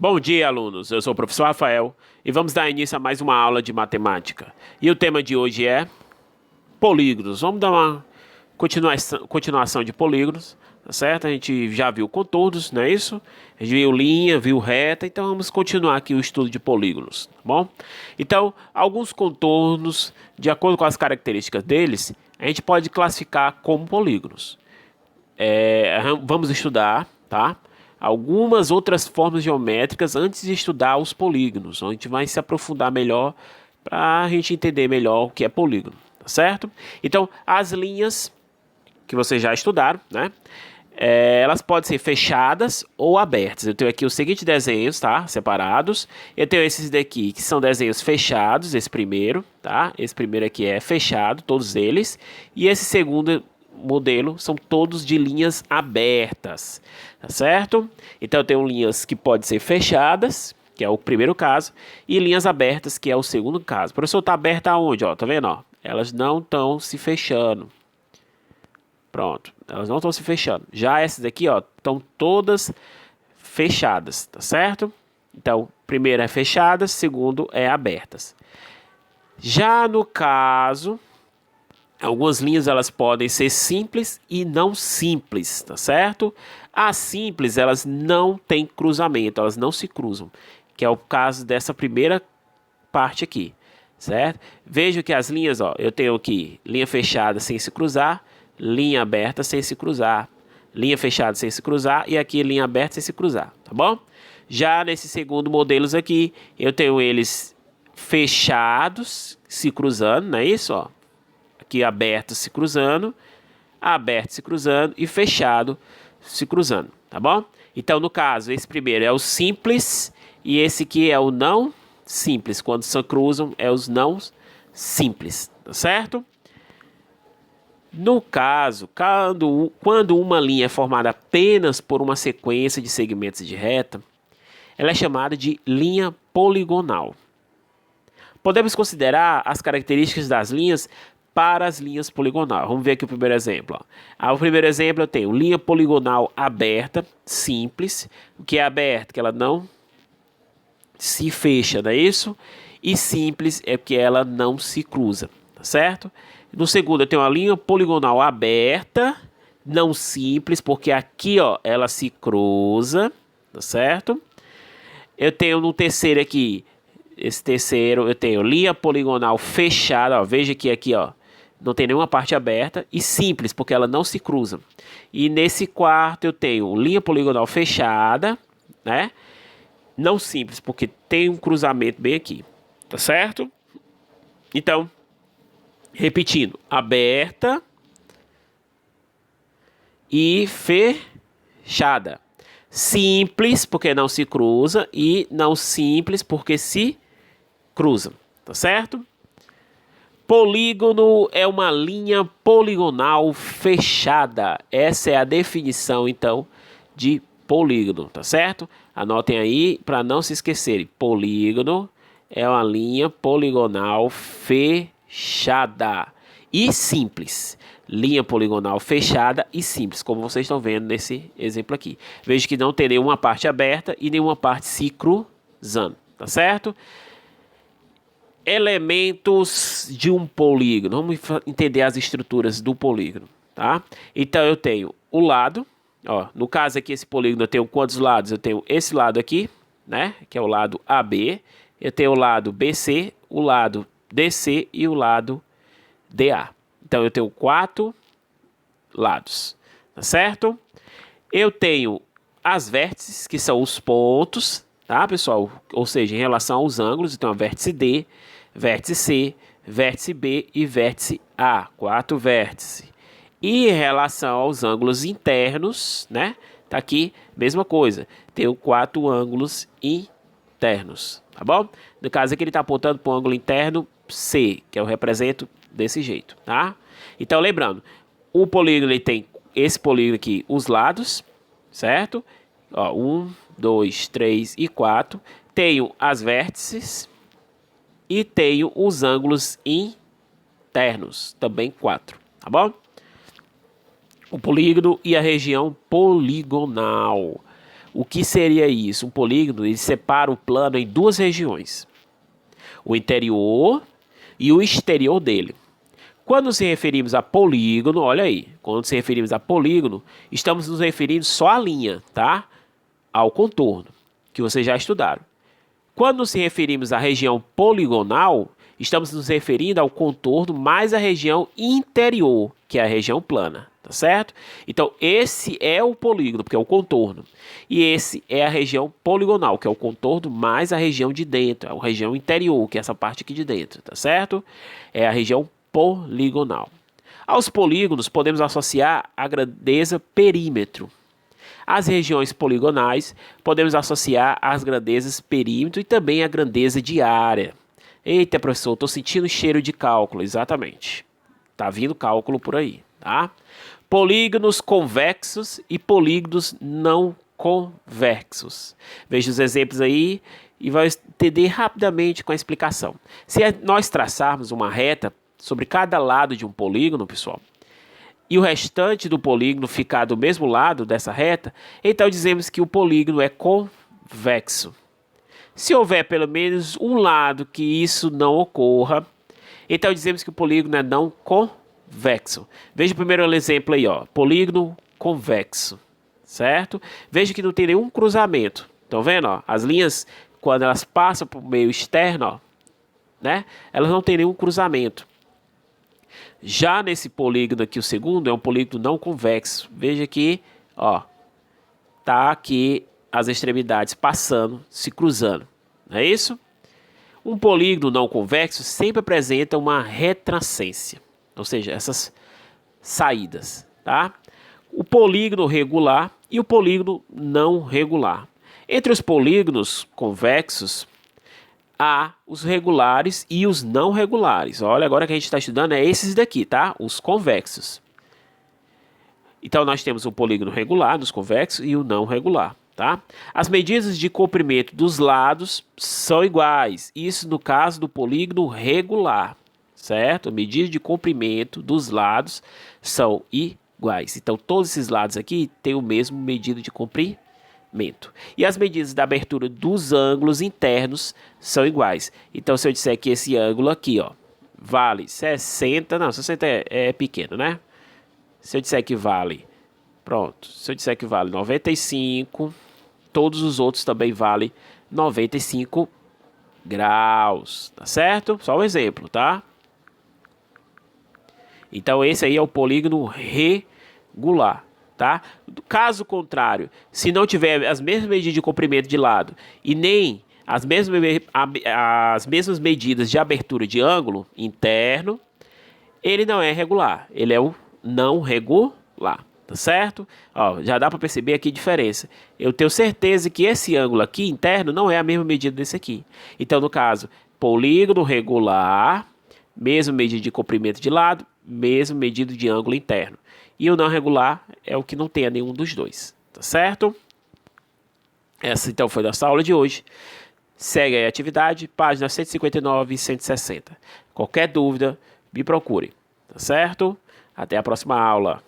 Bom dia, alunos. Eu sou o professor Rafael e vamos dar início a mais uma aula de matemática. E o tema de hoje é polígonos. Vamos dar uma continuação de polígonos, tá certo? A gente já viu contornos, não é isso? A gente viu linha, viu reta, então vamos continuar aqui o estudo de polígonos, tá bom? Então, alguns contornos, de acordo com as características deles, a gente pode classificar como polígonos. Vamos estudar, tá? Algumas outras formas geométricas antes de estudar os polígonos. A gente vai se aprofundar melhor para a gente entender melhor o que é polígono, tá certo? Então, as linhas que vocês já estudaram, né? Elas podem ser fechadas ou abertas. Eu tenho aqui os seguintes desenhos, tá? Separados. Eu tenho esses daqui que são desenhos fechados, esse primeiro, tá? Esse primeiro aqui é fechado, todos eles. E esse segundo modelo são todos de linhas abertas, tá certo? Então eu tenho linhas que podem ser fechadas, que é o primeiro caso, e linhas abertas, que é o segundo caso. O professor, está aberta aonde? Ó, tá vendo? Ó? Elas não estão se fechando. Pronto, elas não estão se fechando. Já essas aqui, ó, estão todas fechadas, tá certo? Então, primeiro é fechadas, segundo é abertas. Já no caso, algumas linhas elas podem ser simples e não simples, tá certo? As simples, elas não têm cruzamento, elas não se cruzam, que é o caso dessa primeira parte aqui, certo? Veja que as linhas, ó, eu tenho aqui linha fechada sem se cruzar, linha aberta sem se cruzar, linha fechada sem se cruzar e aqui linha aberta sem se cruzar, tá bom? Já nesse segundo modelos aqui, eu tenho eles fechados se cruzando, não é isso, ó? Aqui aberto se cruzando, aberto se cruzando e fechado se cruzando, tá bom? Então, no caso, esse primeiro é o simples e esse aqui é o não simples. Quando se cruzam, é os não simples, tá certo? No caso, quando uma linha é formada apenas por uma sequência de segmentos de reta, ela é chamada de linha poligonal. Podemos considerar as características das linhas para as linhas poligonais. Vamos ver aqui o primeiro exemplo. Ó. O primeiro exemplo eu tenho linha poligonal aberta, simples. O que é aberta? Que ela não se fecha, não é isso? E simples é porque ela não se cruza, tá certo? No segundo eu tenho a linha poligonal aberta, não simples, porque aqui, ó, ela se cruza, tá certo? Eu tenho no terceiro aqui, esse terceiro, eu tenho linha poligonal fechada, ó, veja que aqui, ó, não tem nenhuma parte aberta, e simples, porque ela não se cruza. E nesse quarto eu tenho linha poligonal fechada, né? Não simples, porque tem um cruzamento bem aqui, tá certo? Então, repetindo, aberta e fechada. Simples, porque não se cruza, e não simples, porque se cruzam, tá certo? Polígono é uma linha poligonal fechada. Essa é a definição, então, de polígono, tá certo? Anotem aí para não se esquecerem. Polígono é uma linha poligonal fechada e simples. Linha poligonal fechada e simples, como vocês estão vendo nesse exemplo aqui. Veja que não tem nenhuma parte aberta e nenhuma parte se cruzando, tá certo? Elementos de um polígono. Vamos entender as estruturas do polígono, tá? Então eu tenho o lado, ó, no caso aqui esse polígono eu tenho quantos lados? Eu tenho esse lado aqui, né, que é o lado AB. Eu tenho o lado BC, o lado DC e o lado DA. Então eu tenho 4 lados, tá certo? Eu tenho as vértices, que são os pontos, tá, pessoal? Ou seja, em relação aos ângulos, então a vértice D, vértice C, vértice B e vértice A, 4 vértices. E em relação aos ângulos internos, né? Tá aqui, mesma coisa. Tenho 4 ângulos internos, tá bom? No caso aqui ele está apontando para o ângulo interno C, que eu represento desse jeito, tá? Então, lembrando, o polígono ele tem esse polígono aqui, os lados, certo? Ó, 1, 2, 3 e 4. Tenho as vértices e tenho os ângulos internos, também 4, tá bom? O polígono e a região poligonal. O que seria isso? Um polígono, ele separa o plano em duas regiões. O interior e o exterior dele. Quando nos referimos a polígono, olha aí, quando nos referimos a polígono, estamos nos referindo só à linha, tá? Ao contorno, que vocês já estudaram. Quando nos referimos à região poligonal, estamos nos referindo ao contorno mais a região interior, que é a região plana, tá certo? Então, esse é o polígono, porque é o contorno. E esse é a região poligonal, que é o contorno mais a região de dentro, a região interior, que é essa parte aqui de dentro, tá certo? É a região poligonal. Aos polígonos, podemos associar a grandeza perímetro. As regiões poligonais, podemos associar as grandezas perímetro e também a grandeza de área. Eita, professor, estou sentindo cheiro de cálculo. Exatamente. Tá vindo cálculo por aí, tá? Polígonos convexos e polígonos não convexos. Veja os exemplos aí e vai entender rapidamente com a explicação. Se nós traçarmos uma reta sobre cada lado de um polígono, pessoal, e o restante do polígono ficar do mesmo lado dessa reta, então dizemos que o polígono é convexo. Se houver pelo menos um lado que isso não ocorra, então dizemos que o polígono é não convexo. Veja o primeiro exemplo aí, ó, polígono convexo, certo? Veja que não tem nenhum cruzamento. Estão vendo, ó? As linhas, quando elas passam para o meio externo, ó, né? Elas não têm nenhum cruzamento. Já nesse polígono aqui, o segundo, é um polígono não convexo. Veja que, ó, tá aqui as extremidades passando, se cruzando. Não é isso? Um polígono não convexo sempre apresenta uma retrascência, ou seja, essas saídas, tá? O polígono regular e o polígono não regular. Entre os polígonos convexos, há os regulares e os não regulares. Olha, agora que a gente está estudando é esses daqui, tá? Os convexos. Então, nós temos o polígono regular nos convexos e o não regular, tá? As medidas de comprimento dos lados são iguais. Isso no caso do polígono regular, certo? Medidas de comprimento dos lados são iguais. Então, todos esses lados aqui têm o mesmo medida de comprimento. E as medidas da abertura dos ângulos internos são iguais. Então, se eu disser que esse ângulo aqui, ó, vale 60... Não, 60 é pequeno, né? Se eu disser que vale... Pronto. Se eu disser que vale 95, todos os outros também valem 95 graus. Tá certo? Só um exemplo, tá? Então, esse aí é o polígono regular. Tá? Caso contrário, se não tiver as mesmas medidas de comprimento de lado e nem as mesmas medidas de abertura de ângulo interno, ele não é regular, ele é o não regular, tá certo? Ó, já dá para perceber aqui a diferença. Eu tenho certeza que esse ângulo aqui interno não é a mesma medida desse aqui. Então, no caso, polígono regular, mesma medida de comprimento de lado, mesma medida de ângulo interno. E o não regular é o que não tem nenhum dos dois, tá certo? Essa então foi a nossa aula de hoje. Segue aí a atividade, páginas 159 e 160. Qualquer dúvida, me procure, tá certo? Até a próxima aula.